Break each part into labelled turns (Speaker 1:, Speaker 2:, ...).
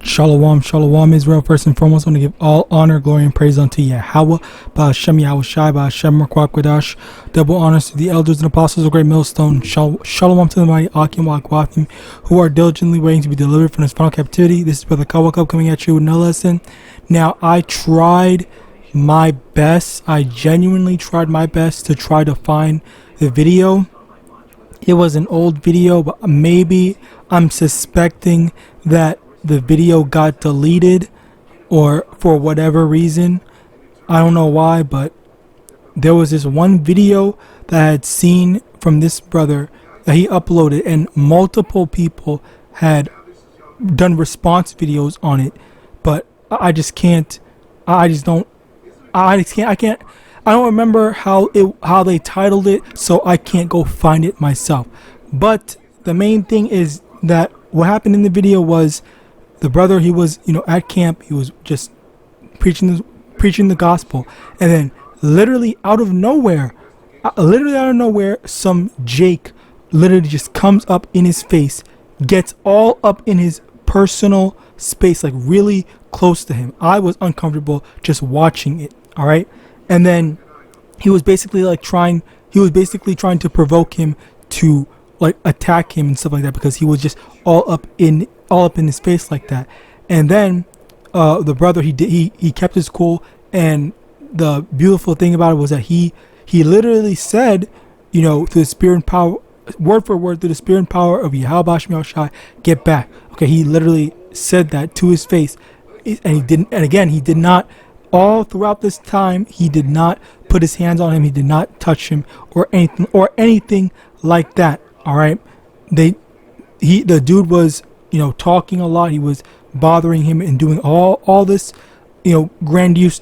Speaker 1: Shalom, shalom, Israel. First and foremost, I want to give all honor, glory, and praise unto Yahawah, Ba'ashem YAHAWASHI, Ba'ashem Rakwakadash. Double honors to the elders and apostles of Great Millstone. Shalom to the mighty Akim, who are diligently waiting to be delivered from this final captivity. This is Brother Kawakub coming at you with no lesson. Now, I tried my best. I genuinely tried my best to try to find the video. It was an old video, but maybe I'm suspecting that the video got deleted or for whatever reason. I don't know why, but there was this one video that I had seen from this brother that he uploaded, and multiple people had done response videos on it, but I can't I don't remember how they titled it, so I can't go find it myself. But the main thing is that what happened in the video was the brother, he was, at camp, he was just preaching the gospel, and then literally out of nowhere, some Jake literally just comes up in his face, gets all up in his personal space, like really close to him. I was uncomfortable just watching it. All right, and then he was basically trying to provoke him to attack him and stuff like that, because he was just all up in his face like that. And then the brother, he kept his cool, and the beautiful thing about it was that he literally said, through the spirit and power, word for word, through the spirit and power of Yahawadah, get back. Okay, he literally said that to his face, and he did not. All throughout this time, he did not put his hands on him. He did not touch him or anything like that. All right, the dude was talking a lot. He was bothering him and doing all this grandiose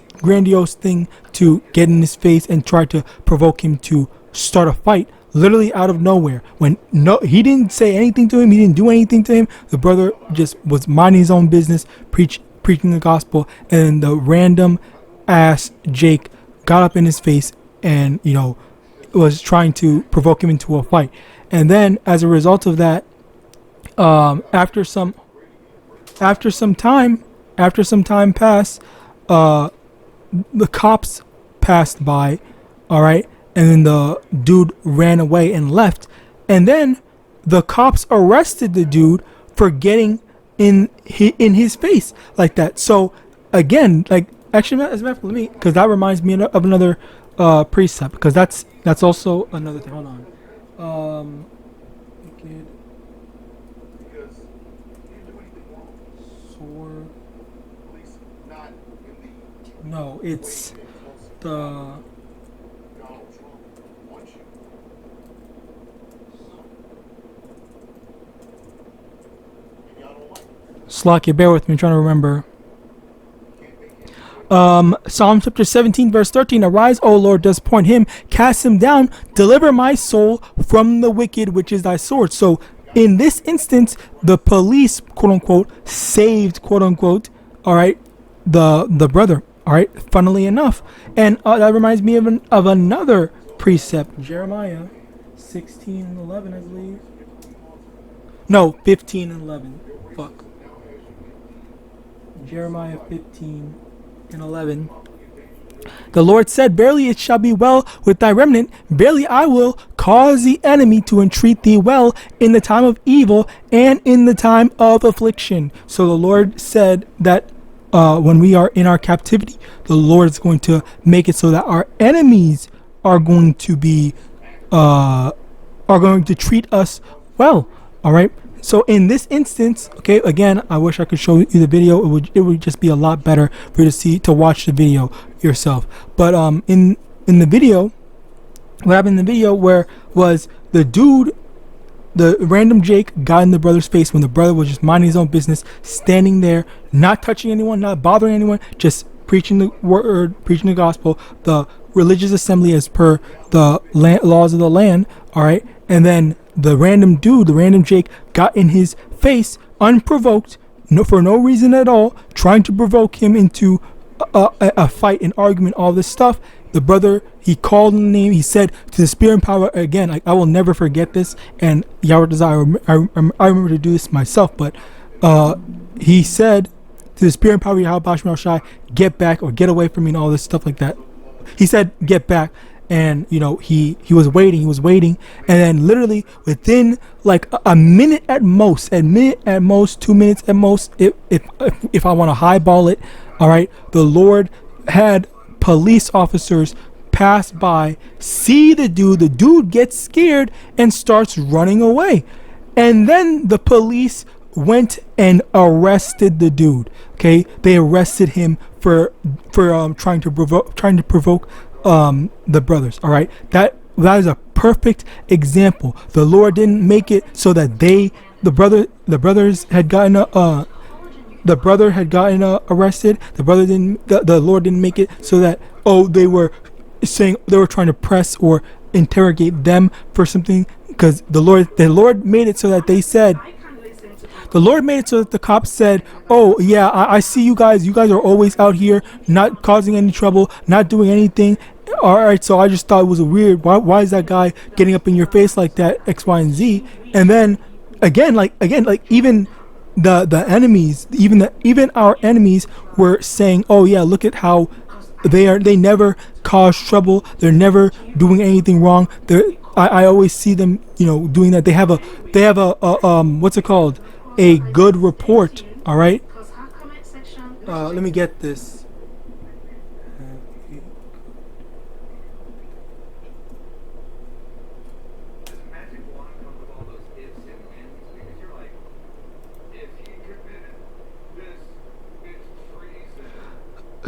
Speaker 1: thing to get in his face and try to provoke him to start a fight. Literally out of nowhere, when he didn't say anything to him, he didn't do anything to him. The brother just was minding his own business, preaching the gospel, and the random ass Jake got up in his face and was trying to provoke him into a fight. And then as a result of that, after some time passed, the cops passed by, all right, and then the dude ran away and left, and then the cops arrested the dude for getting in his face like that. So again, actually, as a matter of fact, let me, because that reminds me of another precept, because that's also another thing. Hold on. Sword. No, it's the. Slacky, bear with me, I'm trying to remember. Psalm chapter 17 verse 13. Arise, O Lord, does point him, cast him down, deliver my soul from the wicked, which is thy sword. So in this instance, the police, quote unquote, saved, quote unquote, all right, the brother, all right, funnily enough. And that reminds me of another precept, Jeremiah 16 and 11, I believe. No, 15 and 11. Fuck. Jeremiah 15 and 11. The Lord said, verily it shall be well with thy remnant. Verily I will cause the enemy to entreat thee well in the time of evil and in the time of affliction. So the Lord said that when we are in our captivity, the Lord is going to make it so that our enemies are going to be treat us well. All right. So in this instance, okay, again, I wish I could show you the video. It would just be a lot better for you to watch the video yourself. But in the video, what happened in the video was the dude, the random Jake got in the brother's face when the brother was just minding his own business, standing there, not touching anyone, not bothering anyone, just preaching the word, preaching the gospel, the religious assembly as per the laws of the land, all right? And then the random dude, the random Jake, got in his face unprovoked, for no reason at all, trying to provoke him into a fight, an argument, all this stuff. The brother, he called in the name, he said to the spirit and power, again, I will never forget this, and Yahawadah, I remember to do this myself, but he said to the spirit and power of Yahawadah, get back or get away from me and all this stuff like that. He said, get back. And, you know, he was waiting. And then literally within like a minute at most, 2 minutes at most, if I want to highball it, all right, the Lord had police officers pass by, see the dude gets scared and starts running away. And then the police went and arrested the dude. Okay, they arrested him for trying to provoke the brothers. All right, that is a perfect example. The Lord didn't make it so that the brothers had gotten the brother had gotten arrested. The Lord didn't make it so that they were saying they were trying to press or interrogate them for something, because the Lord made it so that they said. The Lord made it so that the cops said, oh yeah, I see you guys are always out here not causing any trouble, not doing anything. Alright, so I just thought it was weird. Why is that guy getting up in your face like that, X, Y, and Z? And then again, even the enemies, even our enemies were saying, oh yeah, look at how they never cause trouble, they're never doing anything wrong. I always see them, you know, doing that. They have a what's it called? A good report. All right. Let me get this.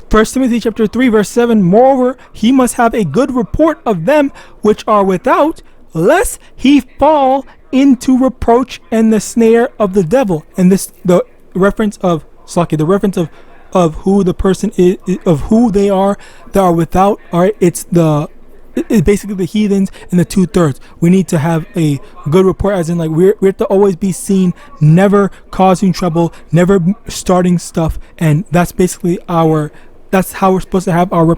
Speaker 1: First Timothy chapter 3 verse 7. Moreover, he must have a good report of them which are without, lest he fall into reproach and the snare of the devil. And this the reference of who the person is, of who they are that are without. All right, it's basically the heathens and the 2/3. We need to have a good report, as in like we're to always be seen never causing trouble, never starting stuff, and that's basically that's how we're supposed to have our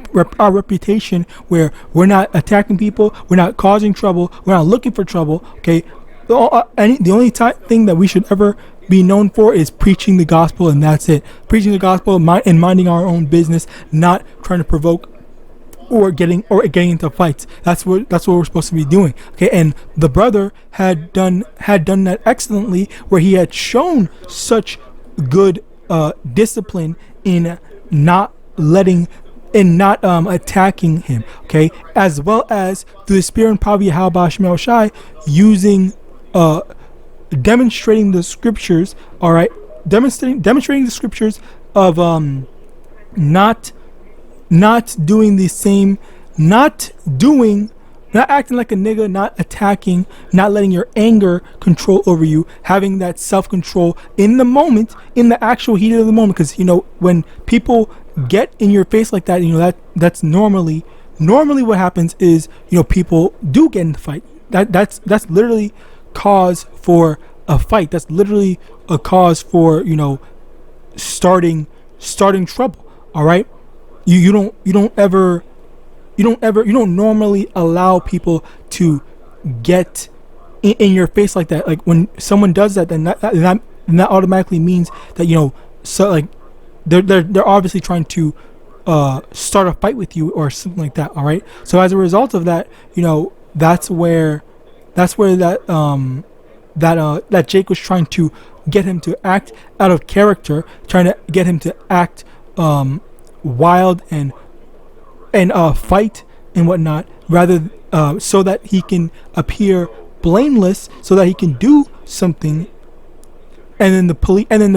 Speaker 1: reputation, where we're not attacking people, we're not causing trouble, we're not looking for trouble. Okay, the only thing that we should ever be known for is preaching the gospel, and that's it. Preaching the gospel and minding our own business, not trying to provoke or getting into fights. That's what we're supposed to be doing. Okay, and the brother had done that excellently, where he had shown such good discipline in not attacking him, okay, as well as through the spirit and power of Yahawadah using demonstrating the scriptures. All right, demonstrating the scriptures of not doing the same, not acting like a nigga, not attacking, not letting your anger control over you, having that self-control in the moment, in the actual heat of the moment. Because, you know, when people get in your face like that, you know, that's normally what happens is, you know, people do get in the fight. That's literally cause for a fight. That's literally a cause for, you know, starting trouble. All right, you don't normally allow people to get in your face like that. Like when someone does that, then that automatically means that, you know, so like they're obviously trying to start a fight with you or something like that. All right, so as a result of that, you know, that's where that Jake was trying to get him to act out of character, trying to get him to act wild and fight and whatnot, rather so that he can appear blameless, so that he can do something. And then the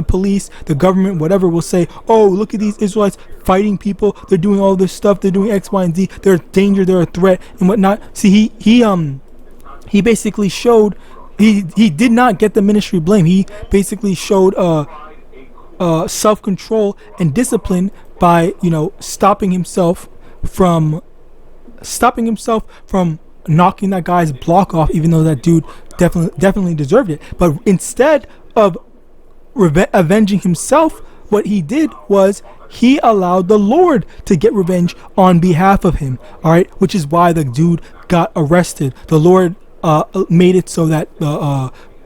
Speaker 1: police, the government, whatever, will say, "Oh, look at these Israelites fighting people. They're doing all this stuff. They're doing X, Y, and Z. They're a danger. They're a threat, and whatnot." See, he basically showed he did not get the ministry blame. He basically showed self-control and discipline by, you know, stopping himself from knocking that guy's block off, even though that dude definitely deserved it. But instead of avenging himself, what he did was he allowed the Lord to get revenge on behalf of him. All right, which is why the dude got arrested. The Lord made it so that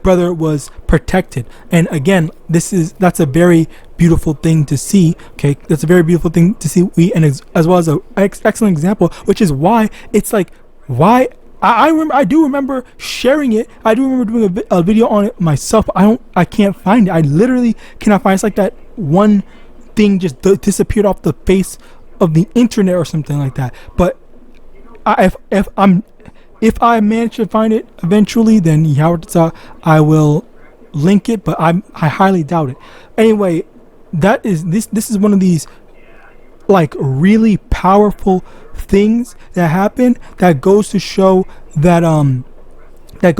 Speaker 1: brother was protected. And again, that's a very beautiful thing to see. Okay, that's a very beautiful thing to see. As well as an excellent example, which is why it's like, why I do remember sharing it. I do remember doing a video on it myself. I can't find it. I literally cannot find it. It's like that one thing just disappeared off the face of the internet or something like that. But if I manage to find it eventually, then Yahawadah, I will link it, but I highly doubt it. Anyway, this is one of these like really powerful things that happen that goes to show that like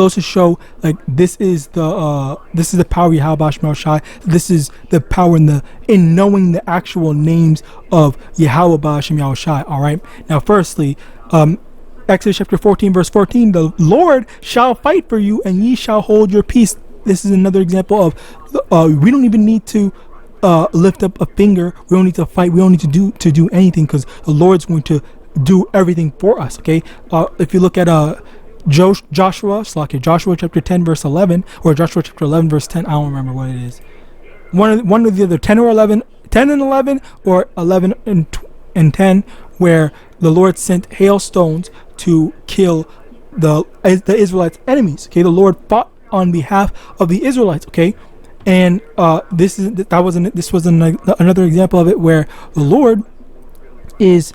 Speaker 1: this is the power of Yahawadah. This is the power in knowing the actual names of Yahawadah. All right. Now, firstly, Exodus chapter 14 verse 14, the Lord shall fight for you and ye shall hold your peace. This is another example of we don't even need to lift up a finger. We don't need to fight. We don't need to do anything, because the Lord's going to do everything for us. Okay. If you look at Joshua chapter 10 verse 11, or Joshua chapter 11 verse 10, I don't remember what it is. One of the other 10 and 11, or 11 and 10, where the Lord sent hailstones to kill the Israelites' enemies. Okay, the Lord fought on behalf of the Israelites. Okay, and this was another example of it, where the Lord is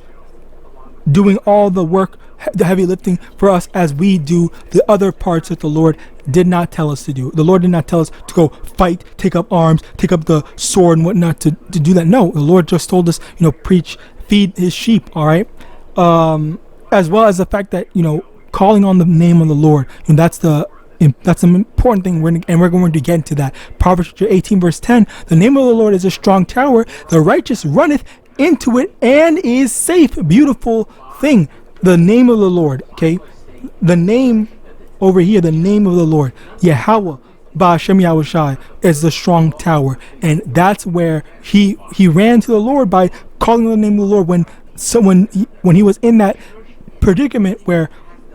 Speaker 1: doing all the work, the heavy lifting for us, as we do the other parts that the Lord did not tell us to do. The Lord did not tell us to go fight, take up arms, take up the sword and whatnot to do that. No, the Lord just told us, preach, feed his sheep. All right. As well as the fact that, calling on the name of the Lord, and that's an important thing, and we're going to get into that. Proverbs 18 verse 10, the name of the Lord is a strong tower, the righteous runneth into it and is safe. Beautiful thing, the name of the Lord. Okay, the name over here, the name of the Lord, YAHAWAH Yahawashi, is the strong tower, and that's where he ran to the Lord by calling on the name of the Lord when he was in that predicament, where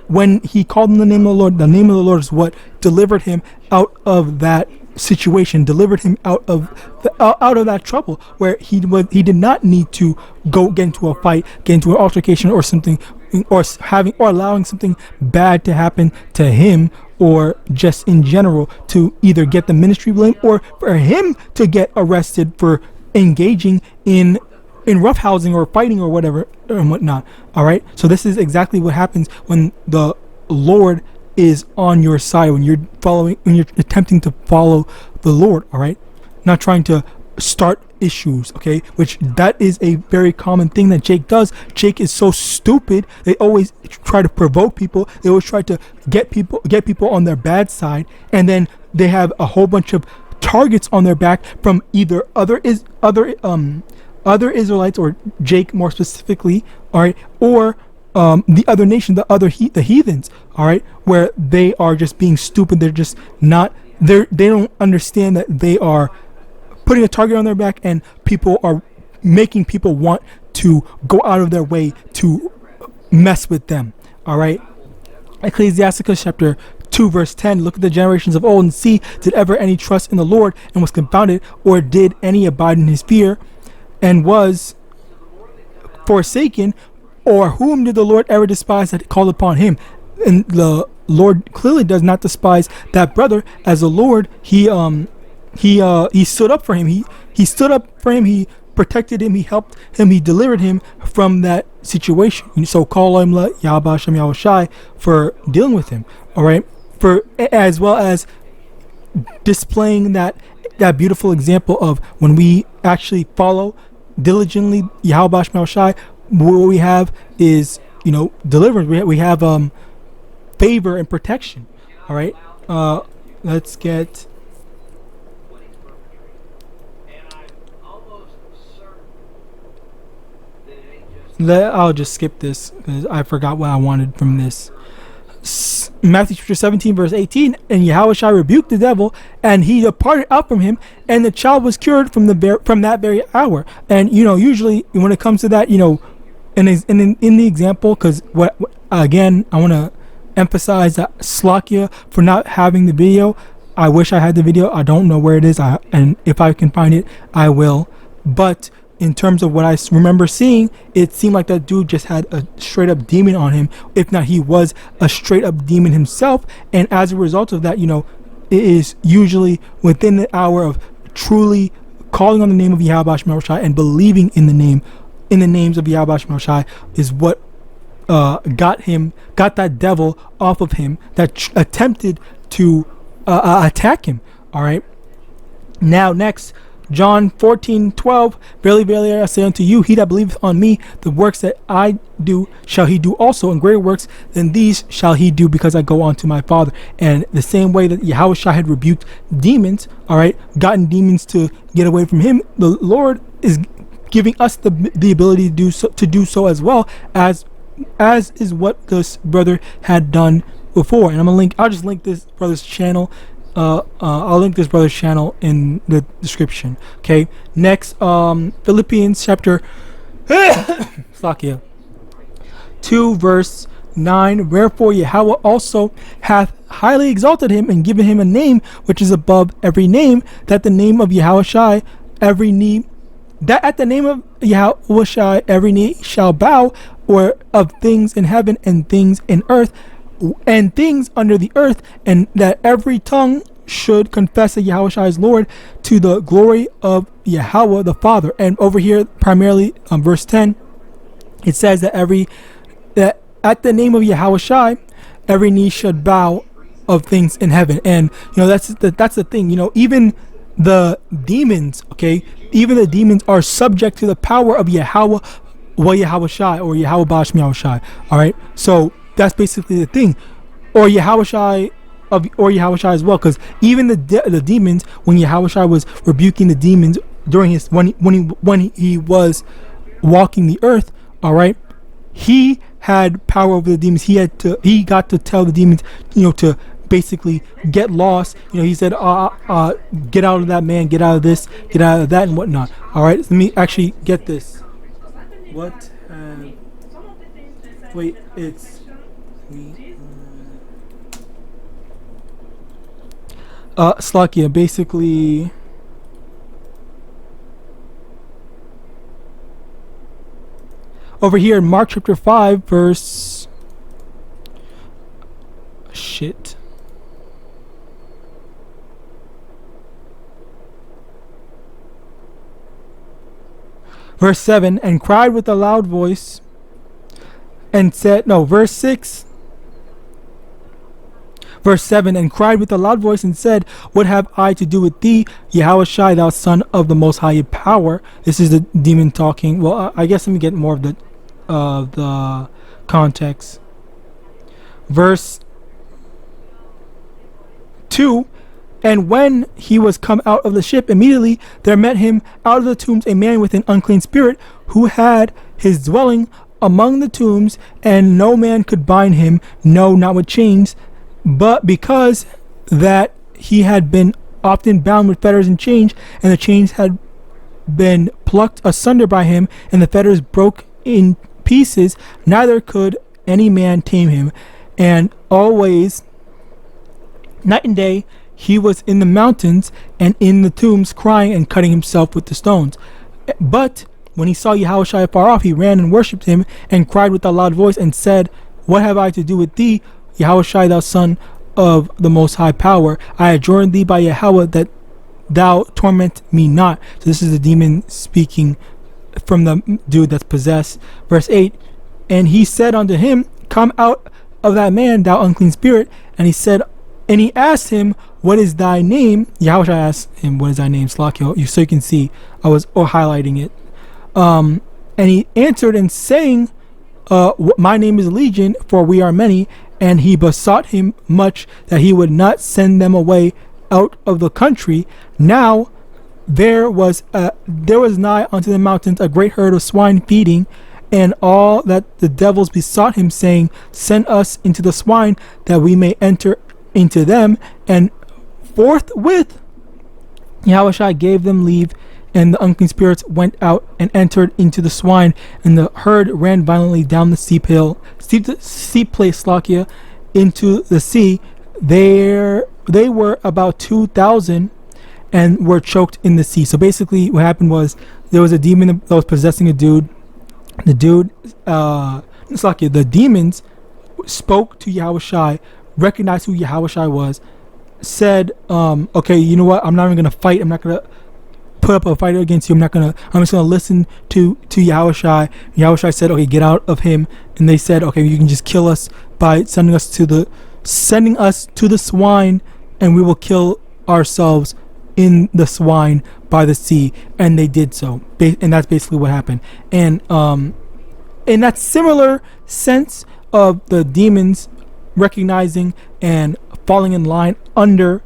Speaker 1: when he called on the name of the Lord is what delivered him out of that situation, delivered him out of that trouble, where he did not need to go get into a fight, get into an altercation or something, or allowing something bad to happen to him, or just in general to either get the ministry blame, or for him to get arrested for engaging in roughhousing or fighting or whatever and whatnot. All right, so this is exactly what happens when the Lord is on your side, when you're attempting to follow the Lord. All right, not trying to start issues. Okay, which that is a very common thing that Jake does. Jake is so stupid. They always try to provoke people. They always try to get people on their bad side, and then they have a whole bunch of targets on their back from either other Israelites, or Jake more specifically, all right, or the other nation, the heathens, all right, where they are just being stupid. They're just not, they don't understand that they are putting a target on their back, and people are making people want to go out of their way to mess with them. All right, Ecclesiasticus chapter 2 verse 10, look at the generations of old and see, did ever any trust in the Lord and was confounded, or did any abide in his fear and was forsaken, or whom did the Lord ever despise that called upon him? And the Lord clearly does not despise that brother, as the Lord he stood up for him. He stood up for him. He protected him. He helped him. He delivered him from that situation. So call him Yahawadah for dealing with him. All right, for as well as displaying that beautiful example of when we actually follow diligently Yahawadah, what we have is deliverance. We have favor and protection. All right, let's get. I'll just skip this because I forgot what I wanted from this. Matthew chapter 17 verse 18, and Yahawadah rebuked the devil, and he departed out from him, and the child was cured from that very hour. And usually when it comes to that, in the example, because again I want to emphasize that Slakia for not having the video. I wish I had the video. I don't know where it is, and if I can find it, I will. But in terms of what I remember seeing, it seemed like that dude just had a straight up demon on him. If not, he was a straight up demon himself. And as a result of that, you know, it is usually within the hour of truly calling on the name of YAHAWAH and believing in the names of YAHAWAH is what got that devil off of him that attempted to attack him. All right. Now next, John 14:12. Verily, verily, I say unto you, he that believeth on me, the works that I do shall he do also, and greater works than these shall he do, because I go on to my Father. And the same way that Yahushua had rebuked demons, all right, gotten demons to get away from him, the Lord is giving us the ability to do so as well, as is what this brother had done before. And I'll just link this brother's channel. I'll link this brother's channel in the description. Okay. Next, Philippians chapter 2 verse 9. Wherefore Yahweh also hath highly exalted him and given him a name which is above every name, that the name of Yahawashi at the name of Yahawashi every knee shall bow, or of things in heaven and things in earth and things under the earth, and that every tongue should confess that Yahushua is Lord, to the glory of Yahweh the Father. And over here, primarily on verse 10, it says that at the name of Yahushua, every knee should bow, of things in heaven. And you know, that's the thing. You know, even the demons, okay, even the demons are subject to the power of Yahweh, YAHAWASHI, or YAHWAH. All right, so that's basically the thing, or Yahawashi as well, because even the demons, when Yahawashi was rebuking the demons during his when he was walking the earth, all right, he had power over the demons. He got to tell the demons, you know, to basically get lost. You know, he said, get out of that man, get out of this, get out of that, and whatnot. All right, let me actually get this. What? Wait, it's. Slakia, basically over here in Mark chapter 5 verse verse 7, and cried with a loud voice and said, verse 6. Verse 7, and cried with a loud voice and said, what have I to do with thee, Yahawashi, thou son of the most high power? This is the demon talking. Well, I guess let me get more of the context. Verse 2, and when he was come out of the ship, immediately there met him out of the tombs a man with an unclean spirit, who had his dwelling among the tombs, and no man could bind him, no, not with chains, but because that he had been often bound with fetters and chains, and the chains had been plucked asunder by him, and the fetters broke in pieces, neither could any man tame him. And always, night and day, he was in the mountains and in the tombs, crying and cutting himself with the stones. But when he saw Yahushua afar off, he ran and worshipped him, and cried with a loud voice, and said, what have I to do with thee, Yahushua, thou son of the most high power? I adjure thee by Yahweh that thou torment me not. So this is the demon speaking from the dude that's possessed. Verse 8, and he said unto him, come out of that man, thou unclean spirit. And he asked him, what is thy name? Yahushua asked him, what is thy name? Slakio, so you can see I was highlighting it. And he answered and saying, my name is Legion, for we are many. And he besought him much that he would not send them away out of the country. Now there was nigh unto the mountains a great herd of swine feeding, and all that the devils besought him, saying, send us into the swine, that we may enter into them. And forthwith Yahushua gave them leave, and the unclean spirits went out and entered into the swine, and the herd ran violently down the steep place, Slakia, into the sea. There they were about 2,000 and were choked in the sea. So basically what happened was there was a demon that was possessing a dude. The demons spoke to Yahawashi, recognized who Yahawashi was, said, okay, you know what, I'm not even going to fight. I'm not going to put up a fight against you. I'm just going to listen to Yahawashi. Yahawashi said, okay, get out of him. And they said, okay, you can just kill us by sending us to the swine, and we will kill ourselves in the swine by the sea. And they did so, and that's basically what happened. And in that similar sense of the demons recognizing and falling in line under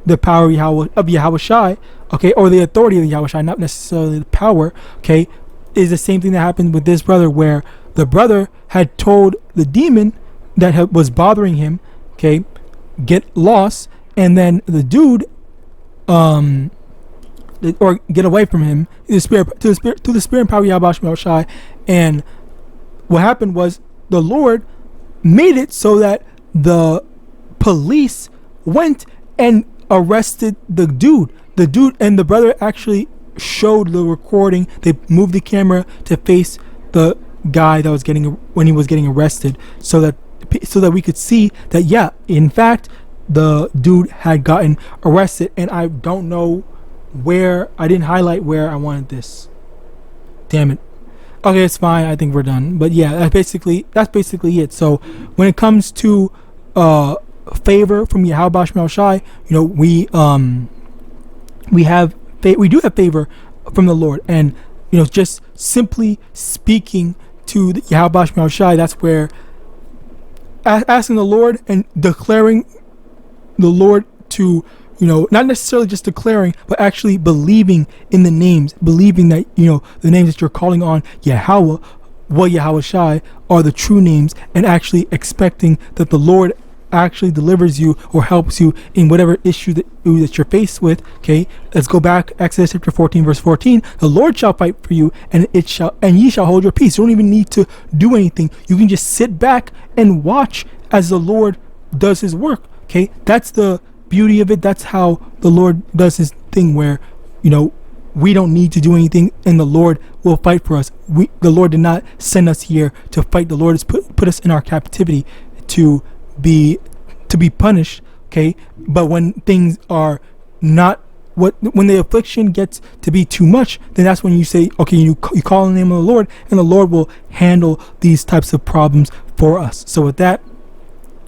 Speaker 1: the power of Yahawashi, okay, or the authority of Yahawashi, not necessarily the power, okay, is the same thing that happened with this brother, where the brother had told the demon that was bothering him, okay, get lost, and then the dude or get away from him, to the spirit and power of Yahawashi. And what happened was the Lord made it so that the police went and arrested the dude. The dude and the brother actually showed the recording. They moved the camera to face the guy that was when he was getting arrested, so that we could see that, yeah, in fact, the dude had gotten arrested. And I don't know where, I didn't highlight where I wanted this. Damn it. Okay, it's fine. I think we're done. But yeah, that's basically it. So when it comes to favor from Yahawashi, you know, we do have favor from the Lord, and you know, just simply speaking to the Yahawashi, that's where asking the Lord and declaring the Lord to, you know, not necessarily just declaring, but actually believing in the names, believing that, you know, the names that you're calling on, Yahawah, YAHAWASHI, are the true names, and actually expecting that the Lord actually delivers you or helps you in whatever issue that you're faced with. Okay, let's go back, Exodus chapter 14 verse 14. The Lord shall fight for you, and ye shall hold your peace. You don't even need to do anything. You can just sit back and watch as the Lord does his work. Okay, that's the beauty of it. That's how the Lord does his thing, where, you know, we don't need to do anything, and the Lord will fight for us. The Lord did not send us here to fight. The Lord has put us in our captivity to be punished. Okay, but when things are not when the affliction gets to be too much, then that's when you say, okay, you call on the name of the Lord, and the Lord will handle these types of problems for us. So with that,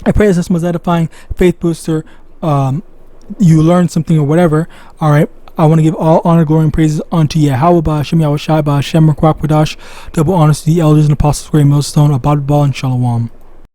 Speaker 1: I pray this was edifying, faith booster. You learned something or whatever. All right, I want to give all honor, glory, and praises unto Yahawah, Ba'ashem, Yahawashi, Ba'ashem, Rakwadash, double honors to the elders and apostles, great millstone, Abad, and Shalom.